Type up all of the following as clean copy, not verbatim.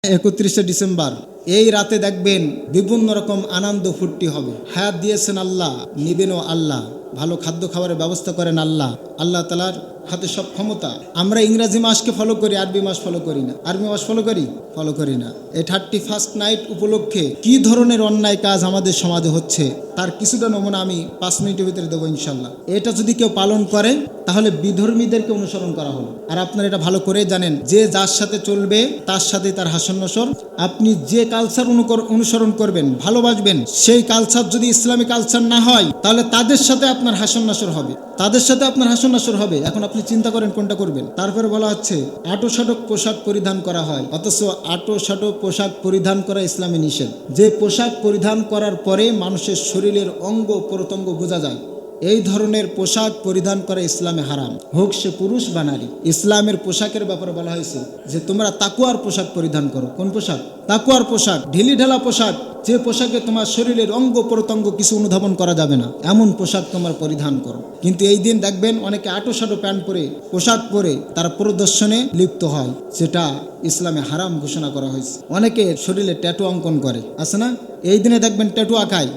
31 December এই রাতে দেখবেন বিভিন্ন রকম আনন্দ ফুর্তি হবে। হায়াত দিয়েছেন আল্লাহ, নিবেনও আল্লাহ, ভালো খাদ্য খাবারের ব্যবস্থা করেন আল্লাহ। আল্লাহ তাআলার হাতে সব ক্ষমতা। আমরা ইংরেজি মাসকে ফলো করি, আরবি মাস ফলো করি না। আরবি মাস ফলো করি না। এই 31st নাইট উপলক্ষে কি ধরনের অন্যায় কাজ আমাদের সমাজে হচ্ছে তার কিছুটা নমুনা আমি 5 মিনিটের ভিতরে দেবো ইনশাল্লাহ। এটা যদি কেউ পালন করে তাহলে বিধর্মীদেরকে অনুসরণ করা হলো। আর আপনারা এটা ভালো করে জানেন যে যার সাথে চলবে তার সাথে তার হাস্যনসর। আপনি যে কালচার অনুসরণ করবেন, ভালোবাসবেন, সেই কালচার যদি ইসলামী কালচার না হয় তাহলে তাদের সাথে আপনার হাস্যনসর হবে। এখন আপনি চিন্তা করেন কোনটা করবেন। তারপরে বলা হচ্ছে আটোসাটো পোশাক পরিধান করা হয়, অথচ আটোসাটো পোশাক পরিধান করা ইসলামে নিষেধ। যে পোশাক পরিধান করার পরে মানুষের শরীরের অঙ্গ প্রত্যঙ্গ বোঝা যায়, এই ধরনের পোশাক পরিধান করা ইসলামে হারাম, হোক সে পুরুষ বা নারী। ইসলামের পোশাকের ব্যাপারে বলা হয়েছে যে তোমরা তাকুয়ার পোশাক পরিধান করো। কোন পোশাক? তাকুয়ার পোশাক, ঢিলি ঢালা পোশাক, যে পোশাকে তোমার শরীরের অঙ্গ প্রত্যঙ্গ কিছু অনুধাবন করা যাবে না, এমন পোশাক তোমার পরিধান করো। কিন্তু এই দিন দেখবেন অনেকে আটোসাটো প্যান্ট পরে, পোশাক পরে তারা প্রদর্শনে লিপ্ত হয়, সেটা ইসলামে হারাম ঘোষণা করা হয়েছে। অনেকে শরীরে ট্যাটু অঙ্কন করে, আছে না? এই দিনে দেখবেন ট্যাটু আঁকায়।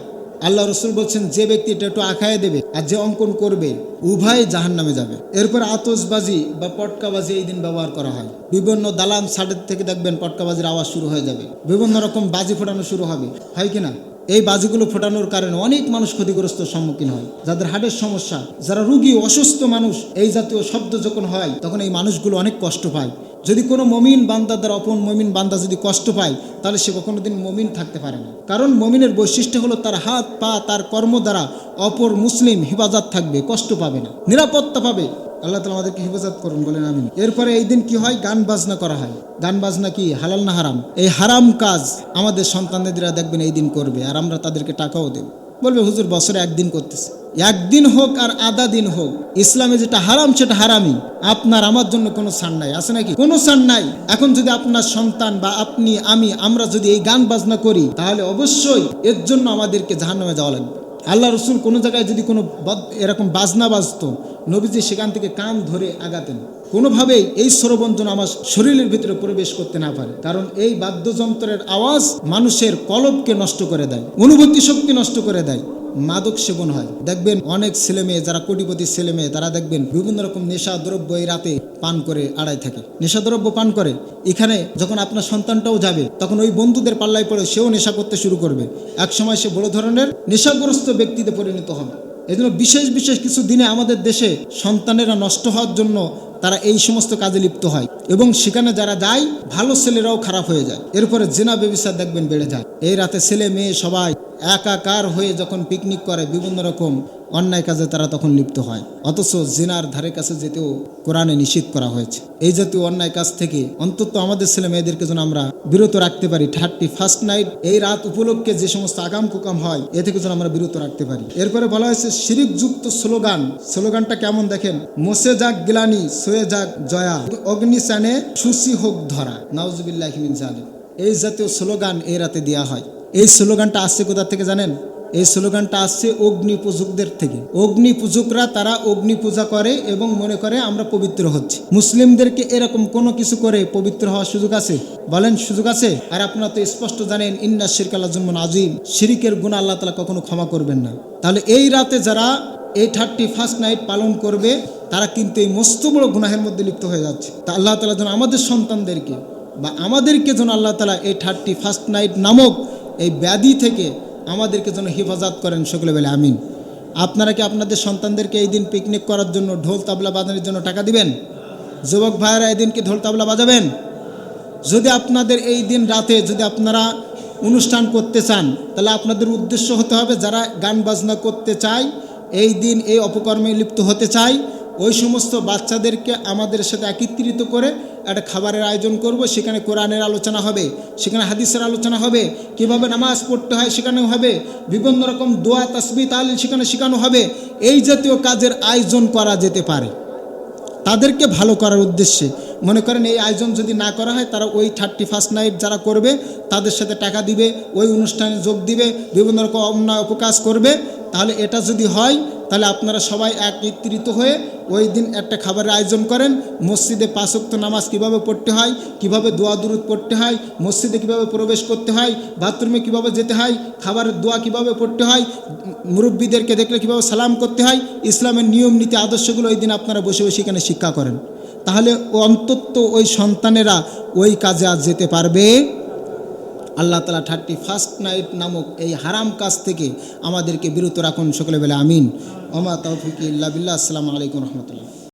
আল্লাহ রসুল বলছেন যে ব্যক্তি ট্যাটু আঁকায় দেবে আর যে অঙ্কন করবে উভয় জাহান্নামে যাবে। এরপর আতশবাজি বা পটকাবাজি এই দিন ব্যবহার করা হয়। বিভিন্ন দালান সাইডের থেকে দেখবেন পটকাবাজির আওয়াজ শুরু হয়ে যাবে, বিভিন্ন রকম বাজি ফোটানো শুরু হবে, হয় কিনা? এই বাজিগুলো ফোটানোর কারণে অনেক মানুষ ক্ষতিগ্রস্ত সম্মুখীন হয়। যাদের হার্টের সমস্যা, যারা রুগী, অসুস্থ মানুষ, এই জাতীয় শব্দ যখন হয় তখন এই মানুষগুলো অনেক কষ্ট পায়। যদি কোনো মমিন বান্দা দ্বারা অপর মমিন বান্দা যদি কষ্ট পায় তাহলে সে কখনো দিন মমিন থাকতে পারে না। কারণ মমিনের বৈশিষ্ট্য হলো তার হাত পা, তার কর্ম দ্বারা অপর মুসলিম হিফাজত থাকবে, কষ্ট পাবে না, নিরাপত্তা পাবে। আল্লাহ তাআলা আমাদেরকে হিফাজত করুন, বলেন আমিন। এরপরে এই দিন কি হয়? গান বাজনা করা হয়। গান বাজনা কি হালাল না হারাম? এই হারাম কাজ আমাদের সন্তানেরা দেখবেন এই দিন করবে, আর আমরা তাদেরকে টাকাও দেব। বলবে হুজুর বছরে একদিন করতেছে, একদিন হোক আর আধা দিন হোক, ইসলামে যেটা হারাম সেটা হারামই। আপনার আমার জন্য কোনো ছাড় নাই, আছে নাকি? কোনো ছাড় নাই। এখন যদি আপনার সন্তান বা আপনি, আমরা যদি এই গান বাজনা করি তাহলে অবশ্যই এর জন্য আমাদেরকে জাহান্নামে যাওয়া লাগবে। আল্লাহ রসুল কোনো জায়গায় যদি কোনো এরকম বাজনা বাজতো, নবীজি সেখান থেকে কান ধরে আগাতেন। কোনোভাবেই এই শ্রবণ যেন আমার শরীরের ভিতরে প্রবেশ করতে না পারে, কারণ এই বাদ্যযন্ত্রের আওয়াজ মানুষের কলবকে নষ্ট করে দেয়, অনুভূতি শক্তি নষ্ট করে দেয়। মাদক সেবন হয়, দেখবেন অনেক ছেলে মেয়ে যারা কোটিপতি ছেলে মেয়ে তারা দেখবেন বিভিন্ন রকম নেশা দ্রব্য এই রাতে পান করে আড়াই থাকে, নেশা দ্রব্য পান করে। এখানে যখন আপনার সন্তানটাও যাবে তখন ওই বন্ধুদের পাল্লায় পড়ে সেও নেশা করতে শুরু করবে। এক সময় সে বড় ধরনের নেশাগ্রস্ত ব্যক্তিতে পরিণত হবে। এই জন্য বিশেষ বিশেষ কিছু দিনে আমাদের দেশে সন্তানেরা নষ্ট হওয়ার জন্য তারা এই সমস্ত কাজে লিপ্ত হয়, এবং সেখানে যারা যায় ভালো ছেলেরাও খারাপ হয়ে যায়। এরপরে জিনা ব্যভিচার দেখবেন বেড়ে যায়। এই রাতে ছেলে মেয়ে সবাই একাকার হয়ে যখন পিকনিক করে বিভিন্ন রকম অন্যায় কাজে তারা তখন লিপ্ত হয়, অথচ জিনার ধারে কাছে যেতেও কোরআনে নিষেধ করা হয়েছে। এই জাতীয় অন্যায় কাজ থেকে অন্তত আমাদের ছেলে মেয়েদেরকে যেন আমরা বিরত রাখতে পারি। 31st নাইট এই রাত উপলক্ষে যে সমস্ত আকাম কুকাম হয় এ থেকে যেন আমরা বিরত রাখতে পারি। এরপরে বলা হয়েছে শিরিকযুক্ত স্লোগানটা কেমন দেখেন? মোসে যাক গিলানি, সোয়ে যাক জয়া, অগ্নিচানে সুসি হোক ধরা, নাউজুবিল্লাহি মিন জালিক। এই জাতীয় স্লোগান এই রাতে দেওয়া হয়। এই স্লোগানটা আসছে কোথা থেকে জানেন? এই স্লোগানটা আসছে অগ্নি পূজকদের থেকে। অগ্নি পূজকরা তারা অগ্নি পূজা করে এবং মনে করে আমরা পবিত্র হচ্ছি। মুসলিমদেরকে এরকম কোনো কিছু করে পবিত্র হওয়ার সুযোগ আছে? বলেন সুযোগ আছে? আর আপনারা তো স্পষ্ট জানেন ইন্না শিরকা লাযুলমুন আযীম, শিরিকের গুনাহ আল্লাহ তাআলা কখনো ক্ষমা করবেন না। তাহলে এই রাতে যারা এই 31st নাইট পালন করবে তারা কিন্তু এই মস্ত বড় গুনাহের মধ্যে লিপ্ত হয়ে যাচ্ছে। তা আল্লাহ তাআলা যেন আমাদের সন্তানদেরকে বা আমাদেরকে যেন আল্লাহ তাআলা এই 31st নাইট নামক এই ব্যাধি থেকে আমাদেরকে যেন হেফাজত করেন, সকলে বলে আমিন। আপনারা কি আপনাদের সন্তানদেরকে এই দিন পিকনিক করার জন্য ঢোল তাবলা বাজানোর জন্য টাকা দিবেন? যুবক ভাইয়েরা এই দিন কি ঢোল তাবলা বাজাবেন? যদি আপনাদের এই দিন রাতে যদি আপনারা অনুষ্ঠান করতে চান তাহলে আপনাদের উদ্দেশ্য হতে হবে যারা গান বাজনা করতে চায়, এই দিন এই অপকর্মে লিপ্ত হতে চায়, ওই সমস্ত বাচ্চাদেরকে আমাদের সাথে একত্রিত করে একটা খাবারের আয়োজন করব। সেখানে কোরআনের আলোচনা হবে, সেখানে হাদিসের আলোচনা হবে, কিভাবে নামাজ পড়তে হয় সেখানেও হবে, বিভিন্ন রকম দোয়া তাসবিহ তাহলিল সেখানে শেখানো হবে। এই জাতীয় কাজের আয়োজন করা যেতে পারে তাদেরকে ভালো করার উদ্দেশ্যে। মনে করেন এই আয়োজন যদি না করা হয় তারা ওই 31st নাইট যারা করবে তাদের সাথে টাকা দিবে, ওই অনুষ্ঠানে যোগ দিবে, বিভিন্ন রকম অন্যায় অপকাজ করবে। তাহলে এটা যদি হয় তাহলে আপনারা সবাই একত্রিত হয়ে ওই দিন একটা খাবারের আয়োজন করেন। মসজিদে 5 ওয়াক্ত নামাজ কীভাবে পড়তে হয়, কিভাবে দোয়া দুরুদ পড়তে হয়, মসজিদে কিভাবে প্রবেশ করতে হয়, বাথরুমে কিভাবে যেতে হয়, খাবারের দোয়া কিভাবে পড়তে হয়, মুরব্বীদেরকে দেখলে কিভাবে সালাম করতে হয়, ইসলামের নিয়ম নীতি আদর্শগুলো ওই দিন আপনারা বসে বসে এখানে শিক্ষা করেন। তাহলে অন্তত ওই সন্তানেরা ওই কাজে আজ যেতে পারবে। আল্লাহ তাআলা 31st নাইট নামক এই হারাম কাজ থেকে আমাদেরকে বিরত রাখুন। সকলে বলে আমিন। ওমা তৌফিক ইল্লা বিল্লাহ। আসসালামু আলাইকুম রহমতুল্লাহ।